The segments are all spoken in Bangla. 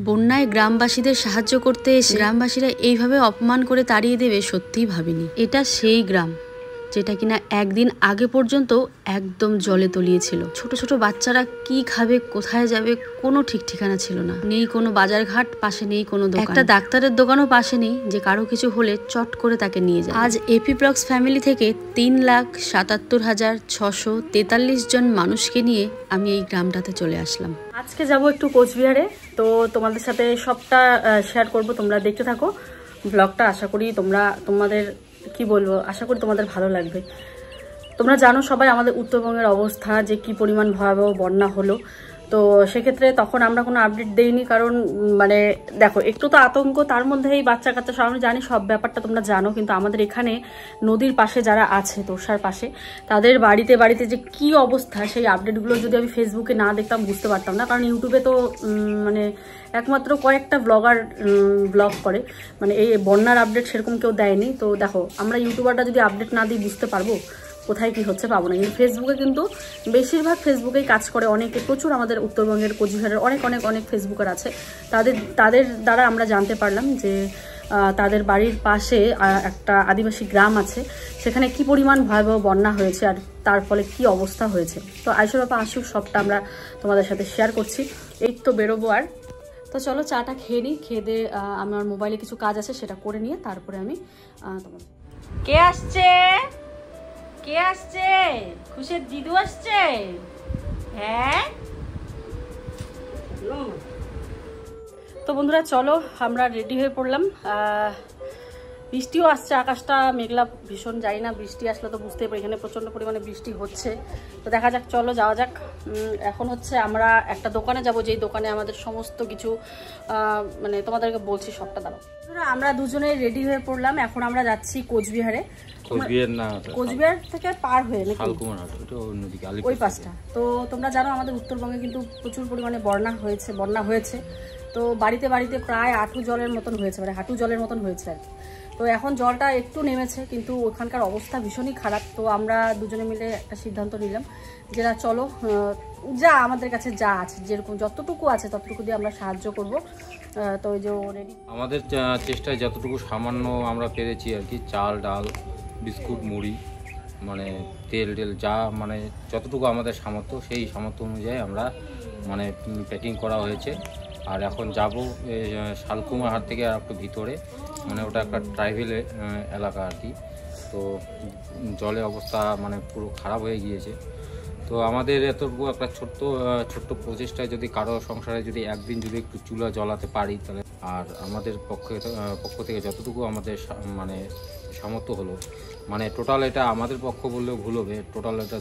বন্যায় গ্রামবাসীদের সাহায্য করতে এসে গ্রামবাসীরা এইভাবে অপমান করে তাড়িয়ে দেবে সত্যিই ভাবিনি। এটা সেই গ্রাম যেটা কিনা একদিন আগে পর্যন্ত একদম জলে তলিয়েছিল। ছোট ছোট বাচ্চারা কি খাবে, কোথায় যাবে, কোনো ঠিক ঠিকানা ছিল না। নেই কোনো বাজার ঘাট, পাশে নেই কোনো দোকান, একটা ডাক্তারের দোকানও পাশে নেই যে কারো কিছু হলে চট করে তাকে নিয়ে যায়। আজ এপি ব্লগস ফ্যামিলি থেকে 3,77,643 জন মানুষকে নিয়ে আমি এই গ্রামটাতে চলে আসলাম। আজকে যাব একটু কোচবিহারে, তো তোমাদের সাথে সবটা শেয়ার করব, তোমরা দেখতে থাকো ব্লগটা। আশা করি তোমাদের কি বলবো, আশা করি তোমাদের ভালো লাগবে। তোমরা জানো সবাই আমাদের উত্তরবঙ্গের অবস্থা যে কি পরিমাণ ভয়াবহ বন্যা হলো। তো সেক্ষেত্রে তখন আমরা কোনো আপডেট দেইনি, কারণ মানে দেখো একটু তো আতঙ্ক, তার মধ্যে এই বাচ্চা কাচ্চা সব আমি জানি, সব ব্যাপারটা তোমরা জানো। কিন্তু আমাদের এখানে নদীর পাশে যারা আছে, তোষার পাশে, তাদের বাড়িতে বাড়িতে যে কি অবস্থা, সেই আপডেটগুলো যদি আমি ফেসবুকে না দেখতাম বুঝতে পারতাম না। কারণ ইউটিউবে তো মানে একমাত্র কয়েকটা ব্লগার ব্লগ করে, মানে এই বন্যার আপডেট সেরকম কেউ দেয়নি। তো দেখো আমরা ইউটিউবারটা যদি আপডেট না দিই বুঝতে পারবো কোথায় কি হচ্ছে, পাবো না। কিন্তু ফেসবুকে কিন্তু বেশিরভাগ ফেসবুকেই কাজ করে অনেকে, প্রচুর আমাদের উত্তরবঙ্গের কোচবিহারের অনেক অনেক অনেক ফেসবুকার আছে। তাদের দ্বারা আমরা জানতে পারলাম যে তাদের বাড়ির পাশে একটা আদিবাসী গ্রাম আছে, সেখানে কি পরিমাণ ভয়াবহ বন্যা হয়েছে আর তার ফলে কি অবস্থা হয়েছে। তো আইসুর বাবা আসুক, সবটা আমরা তোমাদের সাথে শেয়ার করছি। এই তো বেরোবো আর, তো চলো চাটা খেয়ে নিই। খেয়ে দিয়ে আমার মোবাইলে কিছু কাজ আছে সেটা করে নিয়ে তারপরে আমি তোমাদের। কে আসছে? কে আসছে? খুশির দিদু আসছে? হ্যাঁ। তো বন্ধুরা চলো আমরা রেডি হয়ে পড়লাম। বৃষ্টিও আসছে, আকাশটা মেঘলা ভীষণ, যাই না বৃষ্টি আসলে তো বুঝতেই পারি এখানে প্রচণ্ড পরিমাণে বৃষ্টি হচ্ছে। তো দেখা যাক, চলো যাওয়া যাক। এখন হচ্ছে আমরা একটা দোকানে যাব, যেই দোকানে আমাদের সমস্ত কিছু মানে তোমাদেরকে বলছি সবটা। দাঁড়াও, আমরা দুজনে রেডি হয়ে পড়লাম। এখন আমরা যাচ্ছি কোচবিহারে। কোচবিহার থেকে পার হয়ে ওই পাশটা। তো তোমরা জানো আমাদের উত্তরবঙ্গে কিন্তু প্রচুর পরিমাণে বন্যা হয়েছে। তো বাড়িতে বাড়িতে প্রায় হাঁটু জলের মতন হয়েছে, মানে হাঁটু জলের মতন হয়েছে আর কি। তো এখন জলটা একটু নেমেছে, কিন্তু ওখানকার অবস্থা ভীষণই খারাপ। তো আমরা দুজনে মিলে একটা সিদ্ধান্ত নিলাম যে চলো যা আমাদের কাছে যা আছে, যেরকম যতটুকু আছে ততটুকু দিয়ে আমরা সাহায্য করব। তো ওই যে রেডি আমাদের চেষ্টায় যতটুকু সামান্য আমরা পেরেছি আর কি, চাল ডাল বিস্কুট মুড়ি মানে তেল যা মানে যতটুকু আমাদের সামর্থ্য, সেই সামর্থ্য অনুযায়ী আমরা মানে প্যাকিং করা হয়েছে। আর এখন যাব শালকুমার হাট থেকে আর একটু ভিতরে, মানে ওটা একটা ট্রাইবেল এলাকা আর কি। তো জলের অবস্থা মানে পুরো খারাপ হয়ে গিয়েছে। তো আমাদের এতটুকু একটা ছোট্ট প্রচেষ্টায় যদি কারো সংসারে যদি একদিন যদি একটু চুলা জ্বলাতে পারি, তাহলে আর আমাদের পক্ষ থেকে যতটুকু আমাদের মানে সামর্থ্য হলো, মানে টোটাল এটা আমাদের পক্ষ বললেও ভুল হবে, টোটাল এটা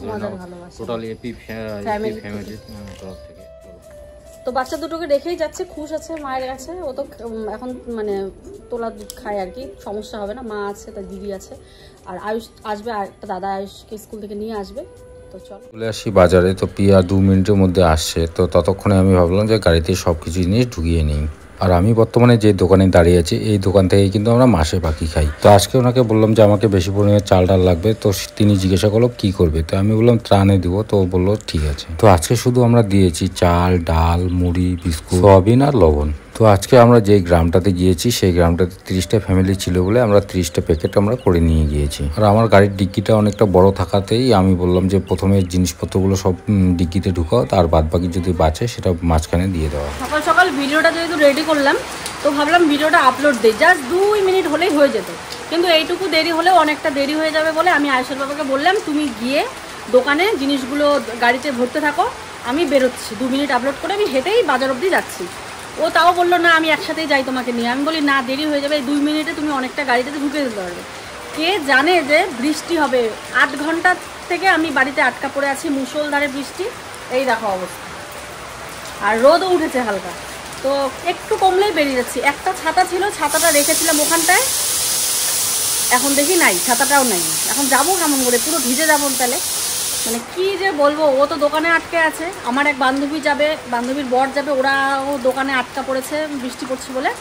টোটাল এপি ফ্যামিলির তরফ থেকে। তো বাচ্চা দুটোকে রেখেই যাচ্ছে, খুশ আছে মায়ের কাছে। ও তো এখন মানে তোলা দুধ খায় আর কি, সমস্যা হবে না। মা আছে, তার দিদি আছে, আর আয়ুষ আসবে, আর একটা দাদা আয়ুষকে স্কুল থেকে নিয়ে আসবে। তো চলে আসি বাজারে। তো পিয়া 2 মিনিটের মধ্যে আসছে। তো ততক্ষণে আমি ভাবলাম যে গাড়িতে সব কিছু জিনিস ঢুকিয়ে নিই। আর আমি বর্তমানে যে দোকানে দাঁড়িয়ে আছি, এই দোকান থেকে কিন্তু আমরা মাসে বাকি খাই। তো আজকে ওনাকে বললাম যে আমাকে বেশি পরিমাণে চাল ডাল লাগবে। তো তিনি জিজ্ঞাসা করলো কি করবে, তো আমি বললাম ত্রাণে দিব। তো বললো ঠিক আছে। তো আজকে শুধু আমরা দিয়েছি চাল ডাল মুড়ি বিস্কুট সয়াবিন আর লবণ। তো আজকে আমরা যে গ্রামটাতে গিয়েছি, সেই গ্রামটাতে 30টা ফ্যামিলি ছিল বলে আমরা 30টা প্যাকেট আমরা করে নিয়ে গিয়েছি। আর আমার গাড়ির ডিক্কিটা অনেকটা বড় থাকাতেই আমি বললাম যে প্রথমে জিনিসপত্রগুলো সব ডিক্কিতে ঢুকাও, তার বাদ বাকি যদি বাঁচে সেটা মাঝখানে দিয়ে দেওয়া। সকাল সকাল ভিডিওটা যেহেতু রেডি করলাম, তো ভাবলাম ভিডিওটা আপলোড দিই, জাস্ট 2 মিনিট হলেই হয়ে যেত। কিন্তু এইটুকু দেরি হলেও অনেকটা দেরি হয়ে যাবে বলে আমি আয়েশের বাবাকে বললাম তুমি গিয়ে দোকানে জিনিসগুলো গাড়িতে ভরতে থাকো, আমি বেরোচ্ছি। 2 মিনিট আপলোড করে আমি হেঁটেই বাজার অবধি যাচ্ছি। ও তাও বললো না আমি একসাথেই যাই তোমাকে নিয়ে। আমি বলি না, দেরি হয়ে যাবে, 2 মিনিটে তুমি অনেকটা গাড়িতে ঢুকে দিতে পারবে। কে জানে যে বৃষ্টি হবে, 8 ঘন্টা থেকে আমি বাড়িতে আটকা পড়ে আছি, মুষলধারে বৃষ্টি। এই দেখো অবস্থা, আর রোদও উঠেছে হালকা। তো একটু কমলেই বেরিয়ে যাচ্ছি। একটা ছাতা ছিল, ছাতাটা রেখেছিলাম ওখানটায়, এখন দেখি নাই, ছাতাটাও নাই। এখন যাবো কেমন করে, পুরো ভিজে যাবো তাহলে। মানে কি যে বলবো, ও তো দোকানে আটকে আছে, আমার এক বান্ধবী যাবে, বান্ধবীর বর যাবে, ওরাও দোকানে আটকা পড়েছে বৃষ্টি পড়ছে বলে।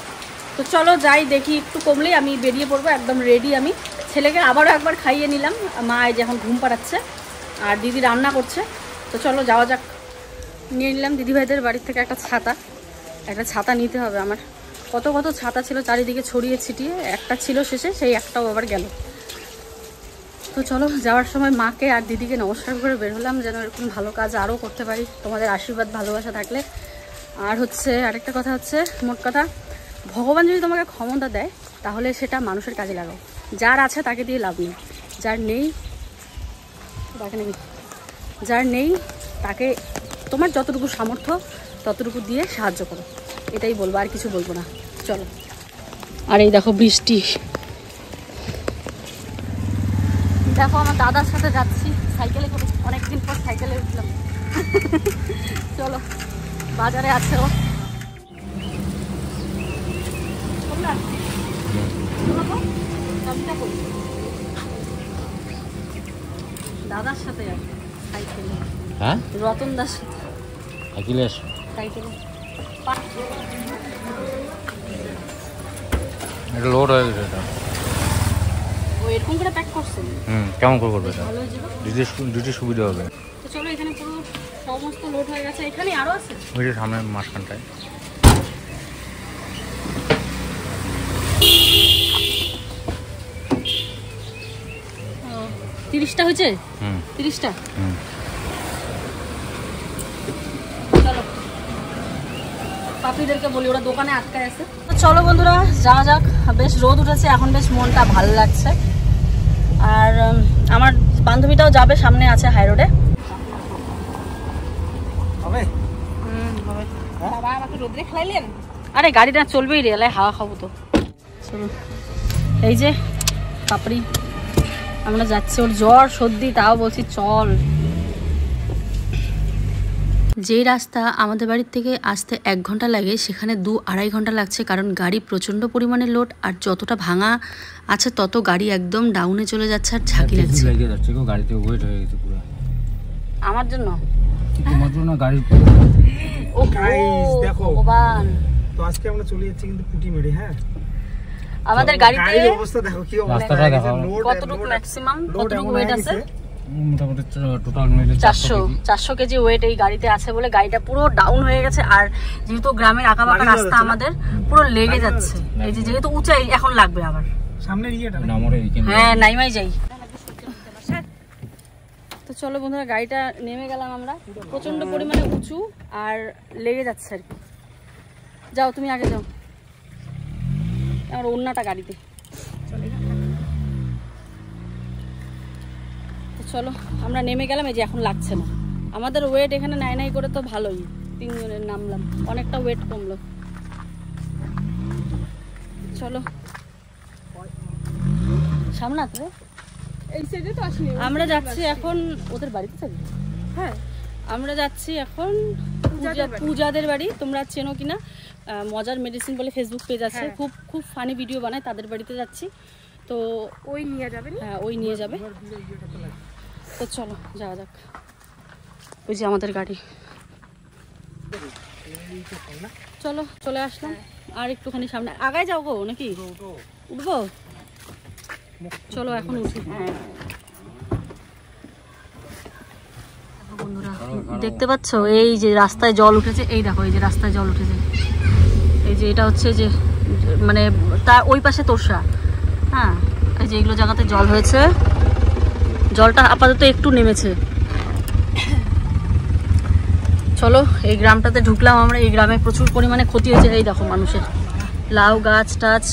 তো চলো যাই, দেখি একটু কমলেই আমি বেরিয়ে পড়বো, একদম রেডি আমি। ছেলেকে আবারও একবার খাইয়ে নিলাম, মা এই যে এখন ঘুম পাড়াচ্ছে, আর দিদি রান্না করছে। তো চলো যাওয়া যাক। নিয়ে নিলাম দিদিভাইদের বাড়ির থেকে একটা ছাতা। একটা ছাতা নিতে হবে আমার। কত কত ছাতা ছিল চারিদিকে ছড়িয়ে ছিটিয়ে, একটা ছিল শেষে, সেই একটাও আবার গেল। তো চলো, যাওয়ার সময় মাকে আর দিদিকে নমস্কার করে বের হলাম, যেন এরকম ভালো কাজ আরও করতে পারি তোমাদের আশীর্বাদ ভালোবাসা থাকলে। আর হচ্ছে আরেকটা কথা হচ্ছে, মোট কথা, ভগবান যদি তোমাকে ক্ষমতা দেয় তাহলে সেটা মানুষের কাজে লাগাও। যার আছে তাকে দিয়ে লাভ নেই, যার নেই তাকে তোমার যতটুকু সামর্থ্য ততটুকু দিয়ে সাহায্য করো, এটাই বলবো, আর কিছু বলবো না। চলো। আর এই দেখো বৃষ্টি, দেখো আমার দাদার সাথে যাচ্ছি সাইকেলে করে, অনেকদিন পর সাইকেলে উঠলাম। চলো, বাজারে আছে ও। দাদার সাথে যাচ্ছে সাইকেলে। হ্যাঁ, রতন দার সাথে সাইকেলে আসো। সাইকেলে এটা লোড হয়ে গেছে এটা। ও এরকম করে প্যাক করছে। কেমন করে করবে এটা? ভালো হয়েছে। ডিউটি সুবিধা হবে। তো চলো, এখানে পুরো সমস্ত লোড হয়ে গেছে। এখানে আরো আছে, ওই যে সামনে মাঝখানটায়। 30টা হয়েছে। 30টা। চলো, পাপিদেরকে বলি, ওরা দোকানে আটকায় আছে। চলো বন্ধুরা, যাওয়া যাক। বেশ রোদ উঠেছে এখন, বেশ মনটা ভালো লাগছে। আর আমার বান্ধবীটাও যাবে, সামনে আছে হাই রোডে। আরে গাড়িটা চলবেই রে, এলাই হাওয়া খাবো তো। চলো, এই যে পাপড়ি, আমরা যাচ্ছি। ওর জ্বর সর্দি, তাও বলছি চল। যেই রাস্তা আমাদের বাড়ির থেকে আসতে 1 ঘন্টা লাগে, সেখানে 2-2.5 ঘন্টা লাগছে, কারণ গাড়ি প্রচণ্ড পরিমাণে লোড। আর যতটা ভাঙা আছে তত গাড়ি একদম ডাউনে চলে যাচ্ছে, আর ঝাঁকি লাগছে। গাড়িতে ওয়েট হয়ে গেছে পুরো আমার জন্য, তোমার জন্য গাড়ি। ও দেখো ভগবান, তো আজকে আমরা চলে যাচ্ছি কিন্তু পুটি মেরে। হ্যাঁ, আমাদের গাড়িতে অবস্থা দেখো কি অবস্থা, রাস্তাটা দেখো কতটুকু ম্যাক্সিমাম কতটুকু ওয়েট আছে। মোটামুটি টোটাল মিলে 400 কেজি ওয়েট এই গাড়িতে আছে বলে গাড়িটা পুরো ডাউন হয়ে গেছে। আর যেহেতু গ্রামের আঁকাবাঁকা রাস্তা, আমাদের পুরো লেগে যাচ্ছে। এই যে যেহেতু উঁচাই, এখন লাগবে আবার সামনে ইয়েটা। হ্যাঁ, নাইমাই যাই। তো চলো বন্ধুরা, গাড়িটা নেমে গেলাম আমরা। প্রচন্ড পরিমাণে উঁচু আর লেগে যাচ্ছে আর কি। যাও, তুমি আগে যাও, আমার ওন্নাটা গাড়িতে। চলো, আমরা নেমে গেলাম। এই যে এখন লাগছে না আমাদের ওয়েট। এখানে নাই করে তো ভালোই, 3 জনের নামলাম, অনেকটা ওয়েট কমলো। চলো, সামনাতে এই সাইডে তো আসিনি। আমরা যাচ্ছি এখন ওদের বাড়িতে থাকি। হ্যাঁ, আমরা যাচ্ছি এখন পূজাদের বাড়ি। তোমরা চেনো কিনা, মজার মেডিসিন বলে ফেসবুক পেজ আছে, খুব খুব ফানি ভিডিও বানায়, তাদের বাড়িতে যাচ্ছি। তো ওই নিয়ে যাবে। হ্যাঁ, ওই নিয়ে যাবে। তো চলো যাওয়া যাক। ওই যে আমাদের গাড়ি। চলো, চলে আসলাম। আর একটুখানি সামনে আগায় যাও গো, নাকি উঠবো? চলো এখন উঠি। বন্ধুরা দেখতে পাচ্ছ, এই যে রাস্তায় জল উঠেছে। এই দেখো, এই যে রাস্তায় জল উঠেছে। এই যে এটা হচ্ছে যে মানে তার ওই পাশে তোরসা। হ্যাঁ, এই যে এগুলো জায়গাতে জল হয়েছে। জলটা আপাতত একটু নেমেছে। চলো, এই গ্রামটাতে ঢুকলাম আমরা। এই গ্রামে প্রচুর পরিমাণে ক্ষতি হয়েছে। এই দেখো মানুষের লাউ গাছ টাছ,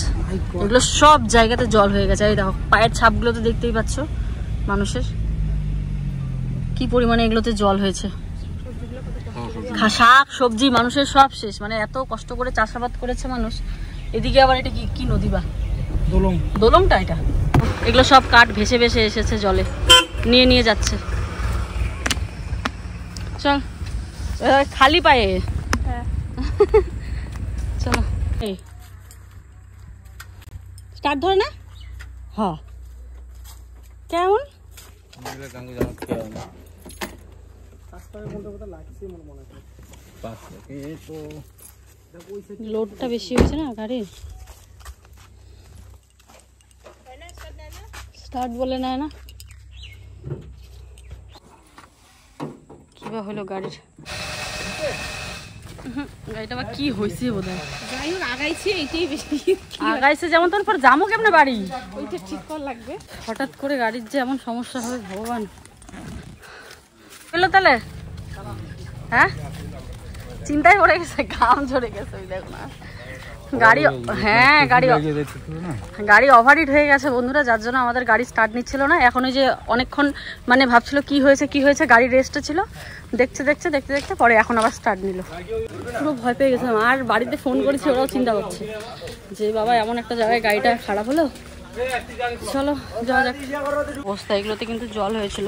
এগুলো সব জায়গাতে জল হয়ে গেছে। এই দেখো পায়ের ছাপগুলো তো দেখতেই পাচ্ছ মানুষের, কি পরিমাণে এগুলোতে জল হয়েছে। শাক সবজি মানুষের সব শেষ। মানে এত কষ্ট করে চাষাবাদ করেছে মানুষ। এদিকে আবার এটা কি নদী বা দোলংটা, এটা এগুলো সব কাঠ ভেসে ভেসে এসেছে, জলে নিয়ে যাচ্ছে। চল, খালি পায়ে। চলো, এই স্টার্ট ধরে না। হ্যাঁ, কেমন লোডটা বেশি হয়েছে না গাড়ির, স্টার্ট বলে নেয় না। কিবা হলো গাড়ির, গাড়িটা বা কি হয়েছে বোধহয়, যাই হোক আগাইছে, এইটাই বেশি আগাইছে যেমন তোর পর যাবো কেমনে বাড়ি, ওইটা ঠিক করা লাগবে। হঠাৎ করে গাড়ির যে এমন সমস্যা হবে ভগবান। বললো তাহলে হ্যাঁ চিন্তায় পড়ে গেছে, ঘাম ঝরে গেছে ওই দেখো না গাড়ি, হ্যাঁ গাড়ি ওভারহিট হয়ে গেছে বন্ধুরা, যার জন্য আমাদের গাড়ি স্টার্ট নিচ্ছিল না। এখন ওই যে অনেকক্ষণ মানে ভাবছিল কি হয়েছে গাড়ি রেস্টে ছিল, দেখতে দেখতে পরে এখন আবার স্টার্ট নিল। পুরো ভয় পেয়ে গেছিলাম, আর বাড়িতে ফোন করেছি, ওরাও চিন্তা করছে যে বাবা এমন একটা জায়গায় গাড়িটা খারাপ হলো। চলো যাওয়া যাক। অবস্থা এগুলোতে কিন্তু জল হয়েছিল।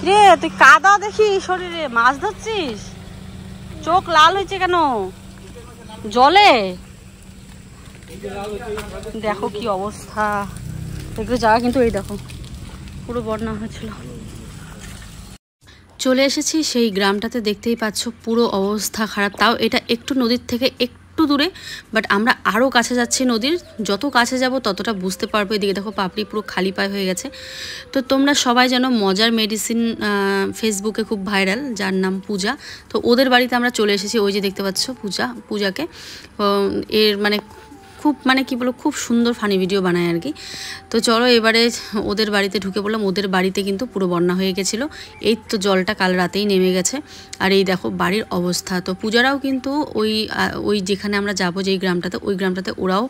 রে তুই কাদা দেখি শরীরে, মাছ ধরছিস, চোখ লাল হয়েছে কেন জলে, দেখো কি অবস্থা। এগুলো জায়গা কিন্তু এই দেখো পুরো বন্যা হয়েছিল। চলে এসেছি সেই গ্রামটাতে, দেখতেই পাচ্ছ পুরো অবস্থা খারাপ। তাও এটা একটু নদীর থেকে একটু দূরে, বাট আমরা আরও কাছে যাচ্ছি নদীর, যত কাছে যাব ততটা বুঝতে পারবো। এদিকে দেখো পাপড়ি পুরো খালি পায়ে হয়ে গেছে। তো তোমরা সবাই জানো মজার মেডিসিন ফেসবুকে খুব ভাইরাল, যার নাম পূজা। তো ওদের বাড়িতে আমরা চলে এসেছি, ওই যে দেখতে পাচ্ছ পূজাকে। এর মানে খুব মানে কি বলো, খুব সুন্দর ফানি ভিডিও বানায় আর কি। তো চলো এবারে ওদের বাড়িতে ঢুকে পড়লাম। ওদের বাড়িতে কিন্তু পুরো বন্যা হয়ে গেছিলো, এই তো জলটা কাল রাতেই নেমে গেছে। আর এই দেখো বাড়ির অবস্থা। তো পূজারাও কিন্তু ওই যেখানে আমরা যাবো যেই গ্রামটাতে, ওই গ্রামটাতে ওরাও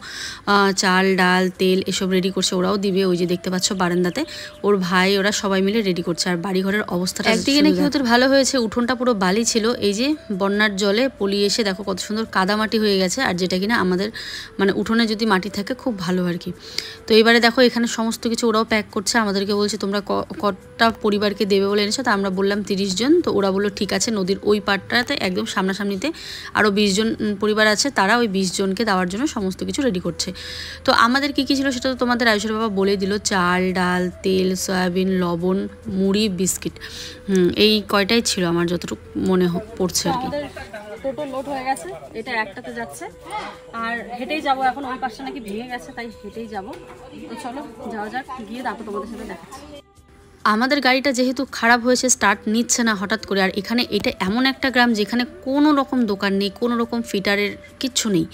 চাল ডাল তেল এসব রেডি করছে, ওরাও দিবে। ওই যে দেখতে পাচ্ছ বারান্দাতে ওর ভাই ওরা সবাই মিলে রেডি করছে। আর বাড়িঘরের অবস্থাটা একদিকে নাকি ওদের ভালো হয়েছে, উঠোনটা পুরো বালি ছিল, এই যে বন্যার জলে পলিয়ে এসে দেখো কত সুন্দর কাদামাটি হয়ে গেছে। আর যেটা কিনা আমাদের মানে উঠোনে যদি মাটি থাকে খুব ভালো আর কি। তো এবারে দেখো এখানে সমস্ত কিছু ওরাও প্যাক করছে, আমাদেরকে বলছে তোমরা কটা পরিবারকে দেবে বলে এনেছো। তো আমরা বললাম 30 জন। তো ওরা বললো ঠিক আছে, নদীর ওই পাড়টাতে একদম সামনাসামনিতে আরও 20 জন পরিবার আছে, তারা ওই 20 জনকে দেওয়ার জন্য সমস্ত কিছু রেডি করছে। তো আমাদের কি ছিল সেটা তো তোমাদের আয়ুষের বাবা বলে দিল, চাল ডাল তেল সয়াবিন লবণ মুড়ি বিস্কিট, এই কয়টাই ছিল আমার যতটুকু মনে পড়ছে আর কি। টোটো লোড হয়ে গেছে, এটা একটাতে যাচ্ছে, আর হেঁটেই যাবো এখন। ওই পাশটা নাকি ভেঙে গেছে, তাই হেঁটেই যাবো। তো চলো যাওয়া যাক, গিয়ে তারপর তোমাদের সাথে দেখাচ্ছি। আমাদের গাড়িটা যেহেতু খারাপ হয়েছে, স্টার্ট নিচ্ছে না হঠাৎ করে। আর এখানে এটা এমন একটা গ্রাম যেখানে কোনো রকম দোকান নেই, কোনো রকম ফিটারের কিচ্ছু নেই।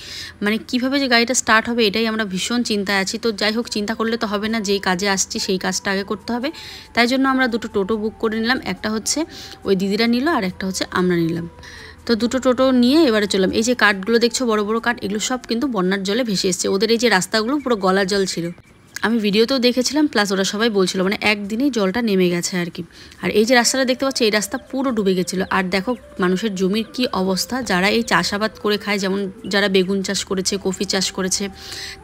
মানে কিভাবে যে গাড়িটা স্টার্ট হবে এটাই আমরা ভীষণ চিন্তায় আছি। তো যাই হোক, চিন্তা করলে তো হবে না, যেই কাজে আসছি সেই কাজটা আগে করতে হবে। তাই জন্য আমরা দুটো টোটো বুক করে নিলাম, একটা হচ্ছে ওই দিদিরা নিল আর একটা হচ্ছে আমরা নিলাম। তো দুটো টোটো নিয়ে এবারে চললাম। এই যে কাঠগুলো দেখছো বড় বড় কাঠ, এগুলো সব কিন্তু বন্যার জলে ভেসে এসছে। ওদের এই যে রাস্তাগুলো পুরো গলা জল ছিল, আমি ভিডিওতেও দেখেছিলাম, প্লাস ওরা সবাই বলছিল মানে একদিনেই জলটা নেমে গেছে আর কি। আর এই যে রাস্তাটা দেখতে পাচ্ছ, এই রাস্তা পুরো ডুবে গেছিলো। আর দেখো মানুষের জমির কি অবস্থা, যারা এই চাষাবাদ করে খায়, যেমন যারা বেগুন চাষ করেছে কফি চাষ করেছে,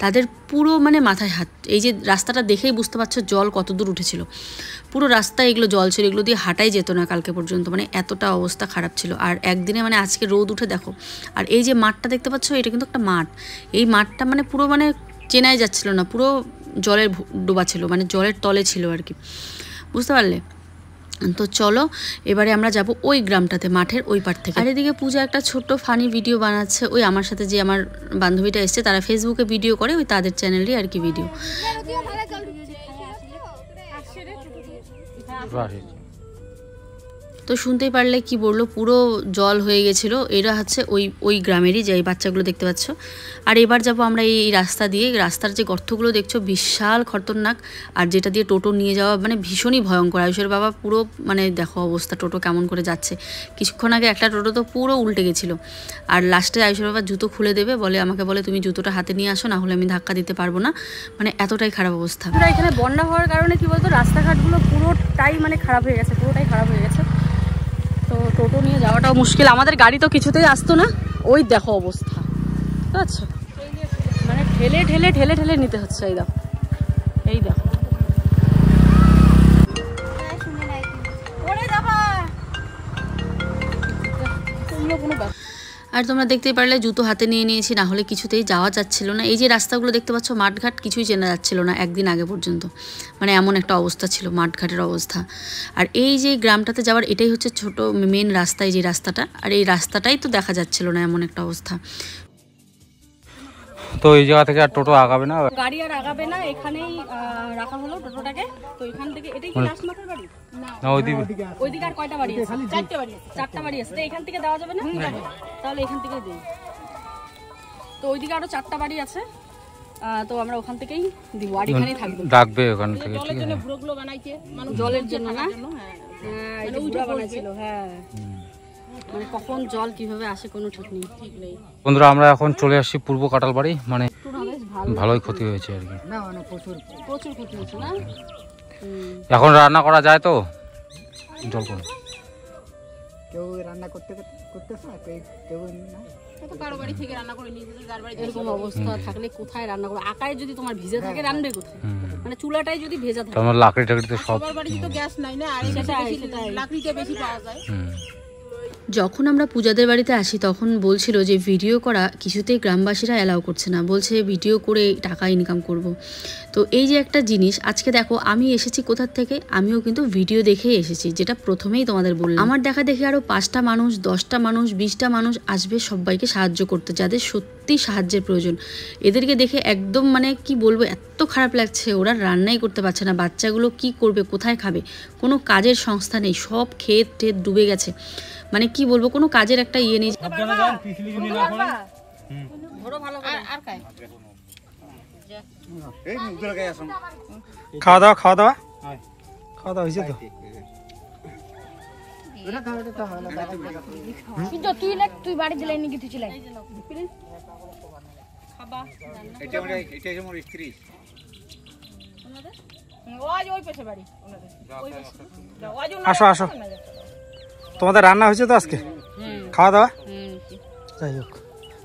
তাদের পুরো মানে মাথায় হাত। এই যে রাস্তাটা দেখেই বুঝতে পারছো জল কত দূর উঠেছিল, পুরো রাস্তায় এগুলো জল ছিল, এগুলো দিয়ে হাঁটাই যেত না কালকে পর্যন্ত, মানে এতটা অবস্থা খারাপ ছিল। আর একদিনে মানে আজকে রোদ উঠে দেখো। আর এই যে মাঠটা দেখতে পাচ্ছ, এটা কিন্তু একটা মাঠ, এই মাঠটা মানে পুরো মানে চেনাই যাচ্ছিল না, পুরো জলের ডোবা ছিল, মানে জলের তলে ছিল আর কি, বুঝতে পারলে। তো চলো এবারে আমরা যাব ওই গ্রামটাতে, মাঠের ওই পার থেকে। আর এদিকে পূজা একটা ছোট্ট ফানি ভিডিও বানাচ্ছে, ওই আমার সাথে যে আমার বান্ধবীটা এসছে, তারা ফেসবুকে ভিডিও করে, ওই তাদের চ্যানেলই আর কি ভিডিও। তো শুনতেই পারলে কি বললো, পুরো জল হয়ে গেছিলো। এরা হচ্ছে ওই গ্রামেরই যে বাচ্চাগুলো দেখতে পাচ্ছ। আর এবার যাব আমরা এই রাস্তা দিয়ে, রাস্তার যে গর্তগুলো দেখছো বিশাল খতরনাক। আর যেটা দিয়ে টোটো নিয়ে যাওয়া মানে ভীষণই ভয়ঙ্কর। আয়ুষের বাবা পুরো মানে দেখো অবস্থা, টোটো কেমন করে যাচ্ছে। কিছুক্ষণ আগে একটা টোটো তো পুরো উল্টে গেছিলো। আর লাস্টে আয়ুষের বাবা জুতো খুলে দেবে বলে, আমাকে বলে তুমি জুতোটা হাতে নিয়ে আসো, না হলে আমি ধাক্কা দিতে পারবো না, মানে এতটাই খারাপ অবস্থা। এখানে বন্যা হওয়ার কারণে কি বলতো, রাস্তাঘাটগুলো পুরোটাই মানে খারাপ হয়ে গেছে, পুরোটাই খারাপ হয়ে গেছে। তো টোটো নিয়ে যাওয়াটাও মুশকিল, আমাদের গাড়ি তো কিছুতেই আসতো না। ওই দেখো অবস্থা, আচ্ছা মানে ঠেলে ঠেলে ঠেলে ঠেলে নিতে হচ্ছে। এই দেখো, এই দেখো আর তোমরা দেখতেই পারলে জুতো হাতে নিয়ে নিয়েছি, না হলে কিছুতেই যাওয়া যাচ্ছিল না। এই যে রাস্তাগুলো দেখতে পাচ্ছ মাঠঘাট কিছুই চেনা যাচ্ছিল না একদিন আগে পর্যন্ত, মানে এমন একটা অবস্থা ছিল মাঠঘাটের অবস্থা। আর এই যে গ্রামটাতে যাওয়ার এটাই হচ্ছে ছোট মেন রাস্তা, এই যে রাস্তাটা, আর এই রাস্তাটাই তো দেখা যাচ্ছিল না, এমন একটা অবস্থা। তো এই জায়গা থেকে আর টোটো আগাবে না, গাড়ি আর আগাবে না, এখানেই রাখা হলো টোটোটাকে। তো এখান থেকে এটাই কি লাস্ট মাথার বাড়ি। না ওইদিকে ওইদিকে আর কয়টা বাড়ি আছে? চারটা বাড়ি আছে। তো এখান থেকে দেওয়া যাবে না? তাহলে এখান থেকে দিই। তো ওইদিকে আরো 4টা বাড়ি আছে, তো আমরা ওখান থেকেই দিব, আর এখানেই থাকবো। ডাকবে ওখান থেকে, ঠিক আছে? জলের জন্য না? হ্যাঁ, এটা বুড়া বানাইছিল। হ্যাঁ, মানে কখন জল কিভাবে আসে কোনো ঠিক নেই। বন্ধুরা, আমরা এখন চলে আসছি পূর্ব কাটাল বাড়ি। মানে ভালোই ক্ষতি হয়েছে আর কি, প্রচুর ক্ষতি হয়েছে না? এখন রান্না করা যায় তো? জল কম, কেউ রান্না করতেছে কেউ না। এরকম অবস্থা থাকলে কোথায় রান্না করবো? আকায় যদি তোমার ভিজে থাকে রান্না কোথায়? মানে চুলাটাই যদি ভেজা থাকে। তোমার লাকড়ি টাকড়ি তো সব, গ্যাস নাই না, আর লাকড়িতে বেশি পাওয়া যায়। যখন আমরা পূজাদের বাড়িতে আসি তখন বলছিল যে ভিডিও করা কিছুতেই গ্রামবাসীরা অ্যালাউ করছে না, বলছে ভিডিও করে টাকা ইনকাম করব। তো এই যে একটা জিনিস, আজকে দেখো আমি এসেছি কোথার থেকে, আমিও কিন্তু ভিডিও দেখেই এসেছি, যেটা প্রথমেই তোমাদের বললাম। আমার দেখা দেখি আরও 5টা মানুষ, 10টা মানুষ, 20টা মানুষ আসবে সবাইকে সাহায্য করতে, যাদের সত্যি সাহায্যের প্রয়োজন। এদেরকে দেখে একদম মানে কি বলবো, এত খারাপ লাগছে। ওরা রান্নাই করতে পারছে না, বাচ্চাগুলো কি করবে, কোথায় খাবে? কোনো কাজের সংস্থা নেই, সব ক্ষেত টেত ডুবে গেছে। মানে কি বলবো, কোনো কাজের একটা ইয়ে নেই। খাওয়া দাওয়া হয়েছে তো? তুই বাড়ি দিলে নাকি তুই ছিলেন? আসো তোমাদের রান্না হয়েছে তো আজকে? খাওয়া দাওয়া যাই হোক,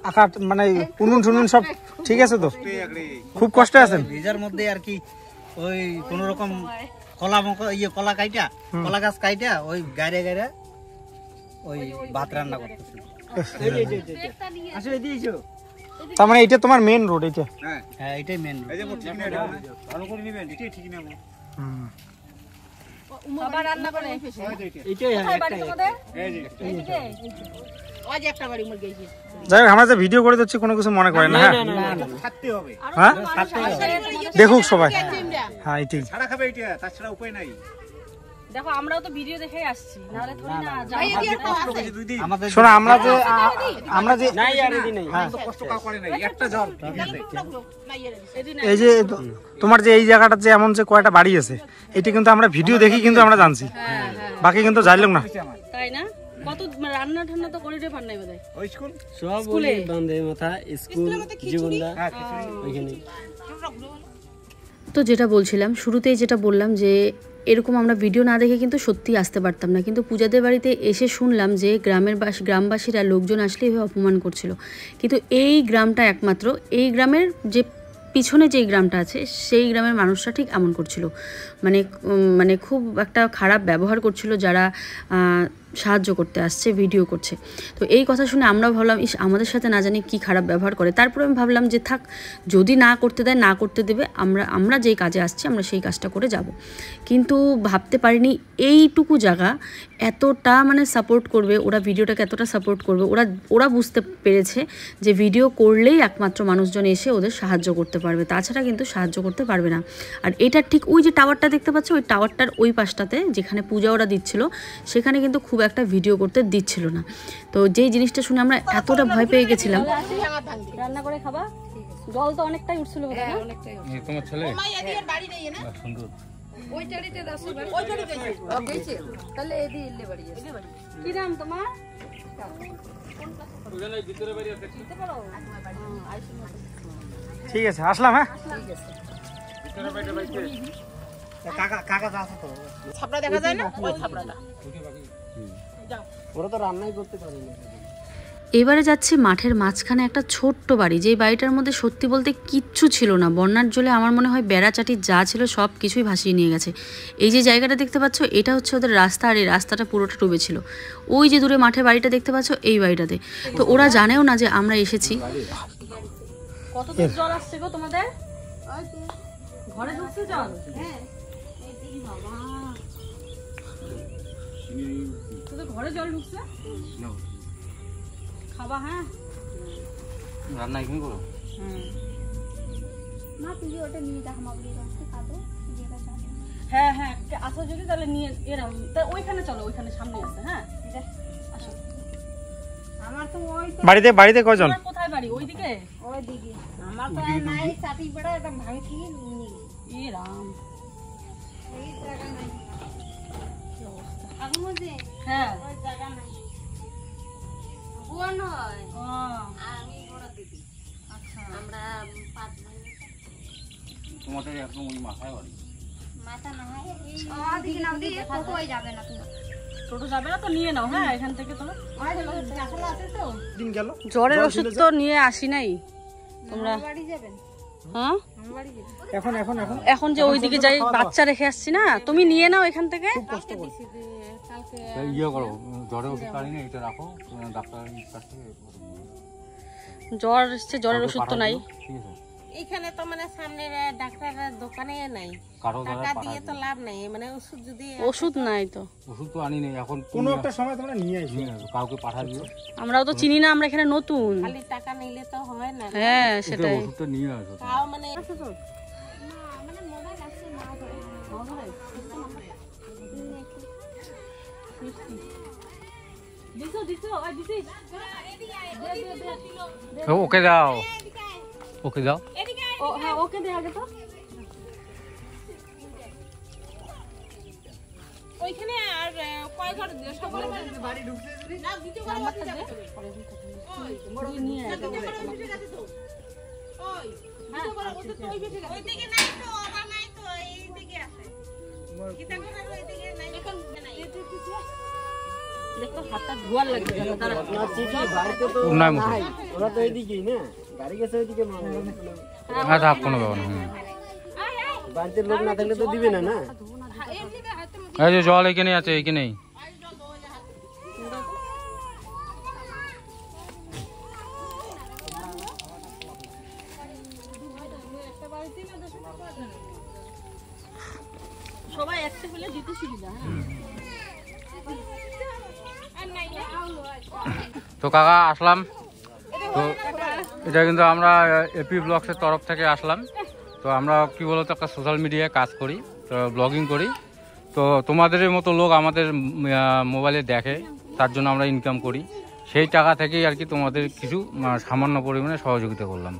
আকার মানে উনুন টুনুন সব ঠিক আছে তো? খুব কষ্টে আছেন? ভিজার মধ্যে আর কি, ওই কোন রকম কলা কাইটা, কলা গাছ কাইটা ওই গাড়ে ওই ভাত রান্না করতেছিল। তার মানে এটা তোমার মেন রোড? এটা হ্যাঁ, এটাই মেন রোড। যাই হোক, আমরা যে ভিডিও করে দিচ্ছি কোনো কিছু মনে করেন না। হ্যাঁ, দেখুক সবাই। হ্যাঁ, এটাই দেখো, আমরাও তো ভিডিও দেখেই আসছি, নাহলে থোড়ি না আমাদের শোনো, আমরা যে এই যে তোমার যে এই জায়গাটা যে এমন যে কয়টা বাড়ি আছে, এটা কিন্তু আমরা ভিডিও দেখি কিন্তু আমরা জানছি, বাকি কিন্তু জানলাম না, তাই না? কত রান্না ঠান্না তো করিতে পার নাই বোধহয়। ওই স্কুল সব বলে বান্ধে মাথা স্কুল জীবনটা ওইখানে। তো যেটা বলছিলাম, শুরুতেই যেটা বললাম যে এরকম আমরা ভিডিও না দেখে কিন্তু সত্যি আসতে পারতাম না, কিন্তু পূজাদের বাড়িতে এসে শুনলাম যে গ্রামবাসীরা লোকজন আসলে এভাবে অপমান করছিল। কিন্তু এই গ্রামটা একমাত্র, এই গ্রামের যে পিছনে যেই গ্রামটা আছে সেই গ্রামের মানুষরা ঠিক এমন করছিল, মানে খুব একটা খারাপ ব্যবহার করছিল যারা সাহায্য করতে আসছে, ভিডিও করছে। তো এই কথা শুনে আমরা ভাবলাম, ইস, আমাদের সাথে না জানি কি খারাপ ব্যবহার করে। তারপরে আমি ভাবলাম যে থাক, যদি না করতে দেয় না করতে দেবে, আমরা যেই কাজে আসছি আমরা সেই কাজটা করে যাব। কিন্তু ভাবতে পারিনি এইটুকু জায়গা এতটা মানে সাপোর্ট করবে, ওরা ভিডিওটাকে এতটা সাপোর্ট করবে। ওরা বুঝতে পেরেছে যে ভিডিও করলেই একমাত্র মানুষজন এসে ওদের সাহায্য করতে পারবে, তাছাড়া কিন্তু সাহায্য করতে পারবে না। আর এটা ঠিক ওই যে টাওয়ারটা দেখতে পাচ্ছ, ওই টাওয়ারটার ওই পাশটাতে যেখানে পূজা ওরা দিচ্ছিল, সেখানে কিন্তু খুব একটা ভিডিও করতে দিচ্ছিল না। তো যেই জিনিসটা শুনে আমরা এতটা ভয় পেয়ে গেছিলাম। রান্না করে খাবা? জল তো অনেকটাই উঠছিল বোধহয় না? তোমার ছেলে সুন্দর কি নাম তোমার? ঠিক আছে, আসলাম। হ্যাঁ, কাকা আছে তো, ছাপড়া দেখা যায় না, ওই ছাপড়াটা। ওরা তো রান্নাই করতে পারে না। এবারে যাচ্ছে মাঠের মাঝখানে একটা ছোট্ট বাড়ি, যেই বাড়িটার মধ্যে সত্যি বলতে কিচ্ছু ছিল না। বন্যার জলে আমার মনে হয় বেড়াচাটি যা ছিল সব কিছুই ভাসিয়ে নিয়ে গেছে। এই যে জায়গাটা দেখতে পাচ্ছ, এটা হচ্ছে ওদের রাস্তা, আর এই রাস্তাটা পুরোটা ডুবে ছিল। ওই যে দূরে মাঠে বাড়িটা দেখতে পাচ্ছ, এই বাড়িটাতে। তো ওরা জানেও না যে আমরা এসেছি। কত দূর জল আসছে গো তোমাদের? ঘরে ঢুকছে জল? হ্যাঁ, তোদের ঘরে জল ঢুকছে? খাবা? হ্যাঁ, রান্না কি করো? হ্যাঁ হ্যাঁ আসো যদি তাহলে নিয়ে এরকম ওইখানে চলো, ওইখানে সামনে আছে। হ্যাঁ আসো। আমার তো ওই তো বাড়িতে বাড়িতে কজন? তোমার কোথায় বাড়ি? ওইদিকে? ওইদিকে আমার তো আর নাই চাটি বেড়া এটা ভাঙি নিয়ে এ রাম, এই জায়গা নাই কি অবস্থা। আগুন মধ্যে হ্যাঁ ওই জায়গা নাই বুয়া নয় ও আমি বড় দিদি। আচ্ছা আমরা 5 ভাই। তোমাদের একদম ওই মাথায় বাড়ি। মাথা না হয় এই ওদিকে নাও দিয়ে কোথায় যাবে না তুমি। টোটো যাবে না তো নিয়ে নাও। হ্যাঁ এখান থেকে তো ওই আসলে আছে তো দিন গেল জ্বরের ওষুধ তো নিয়ে আসি নাই তোমরা। বাড়ি যাবেন? হ্যাঁ আমার বাড়ি যাবেন? এখন এখন এখন এখন যে ওইদিকে যাই বাচ্চা রেখে আসছি না, তুমি নিয়ে নাও এখান থেকে। কালকে ইয়ে করো, জ্বরের ওষুধ কারি না, এটা রাখো ডাক্তারের কাছ থেকে জ্বর এসছে, জ্বরের ওষুধ তো নাই। ঠিক আছে, এখানে তো মানে সামনের ডাক্তারের দোকানে নাই, কারো দ্বারা টাকা দিয়ে তো লাভ নাই, মানে ওষুধ যদি ওষুধ নাই তো। ওষুধ তো আনি নেই এখন, কোনো একটা সময় তোমরা নিয়ে আসবে। কাউকে পাঠা দিও, আমরাও তো চিনি না, আমরা এখানে নতুন। খালি টাকা নিলে তো হয় না। হ্যাঁ সেটাই। ওষুধটা নিয়ে আসো। তাও মানে ওকে দাও, ওকে দাও। ও হ্যাঁ ওকে দে আগে তো। ওইখানে আর কয় ঘর সকলে বাড়ি ঢুকছে না দ্বিতীয় ঘর বাড়ি যাবে। ওই নিয়ে আয়। ওই দ্বিতীয় ঘর ওই তো ওই বেশি ওই দিকে নাই তো, আবার নাই তো এই দিকে আছে। গীতা ঘর ওই দিকে নাই, এখন নাই। দেখো হাতটা ধোয়ার লাগবে যেন। তারা উন্নয় মুখে ওরা তো এইদিকেই না, গাড়ি গেছে ওইদিকে। হ্যাঁ থাক, কোনো ব্যাপার না। বাড়িতে লোক না থাকলে তো দিবে না না। এই যে জল এখানে আছে, এইখানেই। সবাই একটা হলে দিতে সুবিধা। তো কাকা আসলাম, তো এটা কিন্তু আমরা এপি ব্লগসের তরফ থেকে আসলাম। তো আমরা কি বলতো একটা সোশ্যাল মিডিয়ায় কাজ করি, তো ব্লগিং করি। তো তোমাদের মতো লোক আমাদের মোবাইলে দেখে, তার জন্য আমরা ইনকাম করি। সেই টাকা থেকেই আর কি তোমাদের কিছু সামান্য পরিমাণে সহযোগিতা করলাম,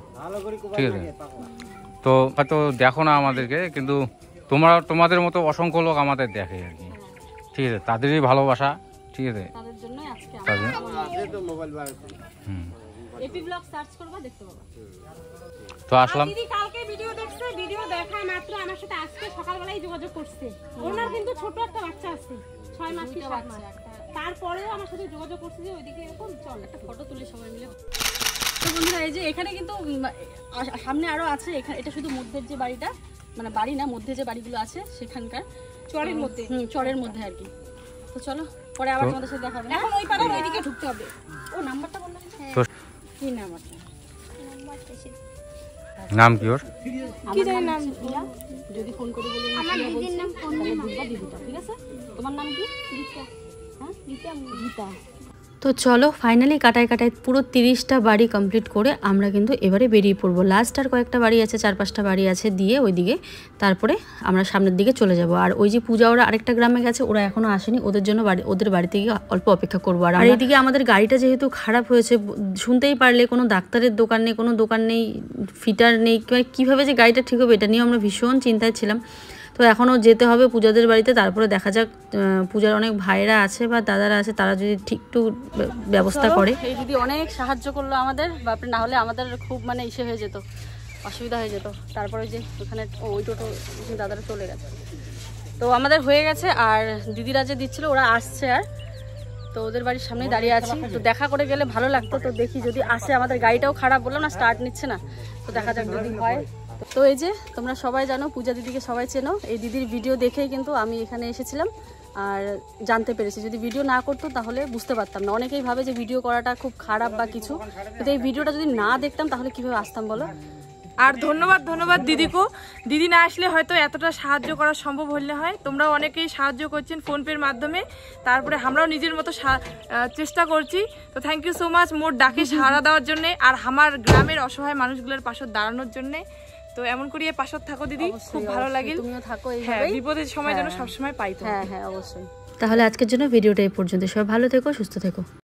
ঠিক আছে। তো হয়তো দেখো না আমাদেরকে, কিন্তু তোমাদের মতো অসংখ্য লোক আমাদের দেখে আর কি, ঠিক আছে। তাদেরই ভালোবাসা, ঠিক আছে। তাদের জন্য আজকে তাদের এপি ব্লগ সার্চ করবা, দেখতে পাবা। তো আসলাম। দিদি কালকে ভিডিও দেখছে, ভিডিও দেখা মাত্র আমার সাথে আজকে সকালবেলায় যোগাযোগ করছে। ওনার কিন্তু ছোট একটা বাচ্চা আছে, 6 মাস কি 7 মাস। তারপরেও আমার সাথে যোগাযোগ করছে যে ওইদিকে এরকম চল একটা ফটো তুলে সবাই মিলে। তো বন্ধুরা এই যে এখানে কিন্তু সামনে আরো আছে, এখানে এটা শুধু মধ্যের যে বাড়িটা, মানে বাড়ি না, মধ্যে যে বাড়িগুলো আছে সেখানকার চরের মধ্যে, চরের মধ্যে আর কি। তো চলো পরে আবার তোমাদের সাথে দেখা হবে। এখন ওই পাড়ার ওইদিকে ঢুকতে হবে। ও নাম্বারটা বললাম কি নাম্বারটা? নাম কি ওর? কি জানি নাম, যদি ফোন করে বলে আমার দিদির নাম দিদিটা, ঠিক আছে। তোমার নাম কি? গীতা। হ্যাঁ গীতা। তো চলো ফাইনালি কাটায় কাটায় পুরো 30টা বাড়ি কমপ্লিট করে আমরা কিন্তু এবারে বেরিয়ে পড়বো। লাস্ট আর কয়েকটা বাড়ি আছে, 4-5টা বাড়ি আছে দিয়ে ওইদিকে তারপরে আমরা সামনের দিকে চলে যাব। আর ওই যে পূজা ওরা আরেকটা গ্রামে গেছে, ওরা এখনও আসেনি, ওদের জন্য ওদের বাড়িতে গিয়ে অল্প অপেক্ষা করবো। আর এইদিকে আমাদের গাড়িটা যেহেতু খারাপ হয়েছে, শুনতেই পারলে কোনো ডাক্তারের দোকান নেই, কোনো দোকান নেই, ফিটার নেই, কীভাবে যে গাড়িটা ঠিক হবে এটা নিয়ে আমরা ভীষণ চিন্তায় ছিলাম। তো এখনও যেতে হবে পূজাদের বাড়িতে, তারপরে দেখা যাক পূজার অনেক ভাইরা আছে বা দাদারা আছে, তারা যদি ঠিকটু ব্যবস্থা করে। এই দিদি অনেক সাহায্য করলো আমাদের, বাপরে, না হলে আমাদের খুব মানে ইসে হয়ে যেত, অসুবিধা হয়ে যেত। তারপরে যে ওখানে ওই টোটো দাদারা চলে গেছে, তো আমাদের হয়ে গেছে। আর দিদিরা যে দিচ্ছিল ওরা আসছে, আর তো ওদের বাড়ির সামনেই দাঁড়িয়ে আছি। তো দেখা করে গেলে ভালো লাগতো। তো দেখি যদি আসে, আমাদের গাড়িটাও খারাপ, বললাম না স্টার্ট নিচ্ছে না, তো দেখা যাক যদি হয়। তো এই যে তোমরা সবাই জানো, পূজা দিদিকে সবাই চেনো, এই দিদির ভিডিও দেখেই কিন্তু আমি এখানে এসেছিলাম আর জানতে পেরেছি। যদি ভিডিও না করতো তাহলে বুঝতে পারতাম না। অনেকেই ভাবে যে ভিডিও করাটা খুব খারাপ বা কিছু, কিন্তু এই ভিডিওটা যদি না দেখতাম তাহলে কিভাবে আসতাম বলো। আর ধন্যবাদ দিদিকে। দিদি না আসলে হয়তো এতটা সাহায্য করা সম্ভব হলে হয়। তোমরাও অনেকেই সাহায্য করছেন ফোনপের মাধ্যমে, তারপরে আমরাও নিজের মতো চেষ্টা করছি। তো থ্যাংক ইউ সো মাচ মোর ডাকে সাড়া দেওয়ার জন্যে আর আমার গ্রামের অসহায় মানুষগুলোর পাশে দাঁড়ানোর জন্যে। তো এমন করিয়ে পাশত থাকো দিদি, খুব ভালো লাগে। তুমিও থাকো হ্যাঁ, এইভাবেই। বিপদের সময় যেন সবসময় পাই তো। হ্যাঁ হ্যাঁ অবশ্যই। তাহলে আজকের জন্য ভিডিওটা এই পর্যন্ত। সবাই ভালো থেকো, সুস্থ থেকো।